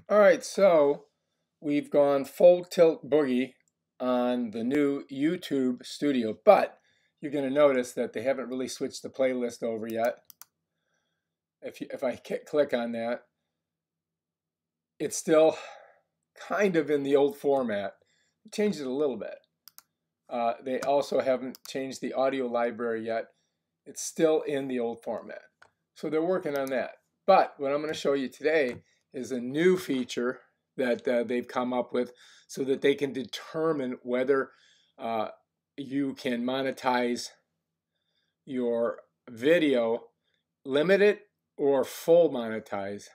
All right, so we've gone full tilt boogie on the new YouTube Studio, but you're going to notice that they haven't really switched the playlist over yet. If I click on that, it's still kind of in the old format. Changed it a little bit. They also haven't changed the audio library yet. It's still in the old format. So they're working on that. But what I'm going to show you today is a new feature that they've come up with so that they can determine whether you can monetize your video, limited or full monetize.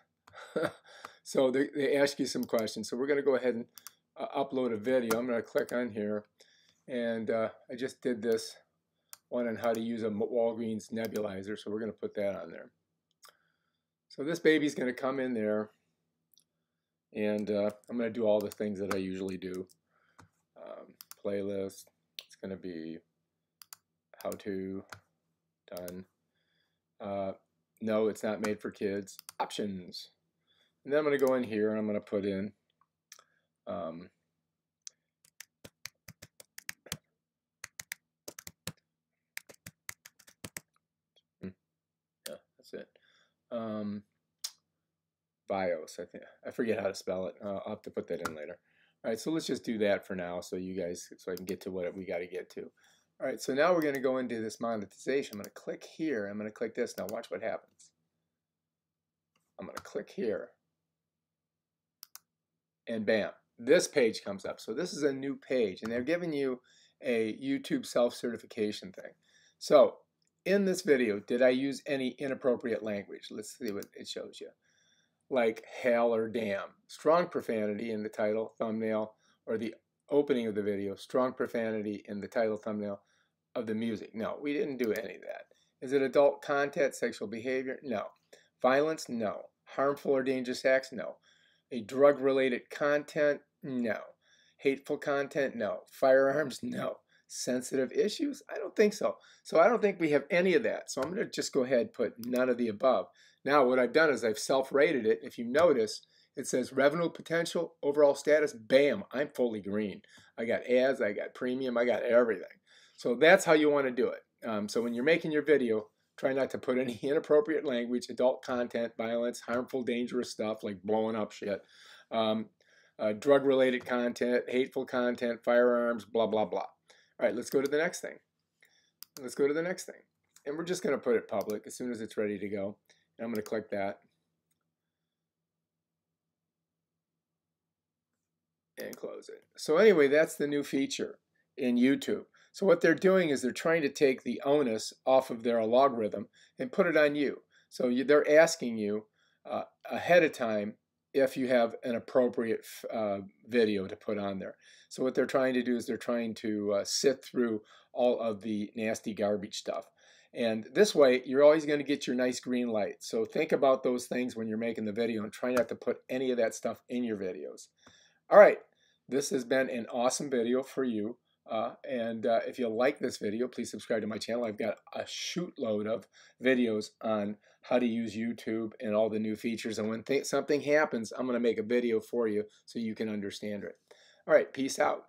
So they ask you some questions. So we're going to go ahead and upload a video. I'm going to click on here, and I just did this one on how to use a Walgreens nebulizer, so we're going to put that on there. So this baby's going to come in there, and I'm going to do all the things that I usually do. Playlist, it's going to be how to, done. No, it's not made for kids. Options. And then I'm going to go in here and I'm going to put in yeah, that's it. BIOS, I think. I forget how to spell it. I'll have to put that in later. All right, so let's just do that for now so I can get to what we got to get to. All right, so now we're going to go into this monetization. I'm going to click here. I'm going to click this. Now watch what happens. I'm going to click here. And bam, this page comes up. So this is a new page, and they're giving you a YouTube self-certification thing. So in this video, did I use any inappropriate language? Let's see what it shows you. Like hell or damn. Strong profanity in the title, thumbnail, or the opening of the video. Strong profanity in the title, thumbnail of the music. No, we didn't do any of that. Is it adult content, sexual behavior? No. Violence? No. Harmful or dangerous acts? No. A drug-related content? No. Hateful content? No. Firearms? No. Sensitive issues? I don't think so. So I don't think we have any of that. So I'm going to just go ahead and put none of the above. Now what I've done is I've self-rated it. If you notice, it says revenue potential, overall status, bam, I'm fully green. I got ads, I got premium, I got everything. So that's how you want to do it. So when you're making your video, try not to put any inappropriate language, adult content, violence, harmful, dangerous stuff like blowing up shit, drug-related content, hateful content, firearms, blah, blah, blah. All right, let's go to the next thing. Let's go to the next thing. And we're just going to put it public as soon as it's ready to go. And I'm going to click that. And close it. So anyway, that's the new feature in YouTube. So what they're doing is they're trying to take the onus off of their algorithm and put it on you. So they're asking you ahead of time if you have an appropriate video to put on there. So what they're trying to do is they're trying to sift through all of the nasty garbage stuff. And this way, you're always going to get your nice green light. So think about those things when you're making the video and try not to put any of that stuff in your videos. All right, this has been an awesome video for you. If you like this video, please subscribe to my channel. I've got a shoot load of videos on how to use YouTube and all the new features. And when something happens, I'm going to make a video for you so you can understand it. All right, peace out.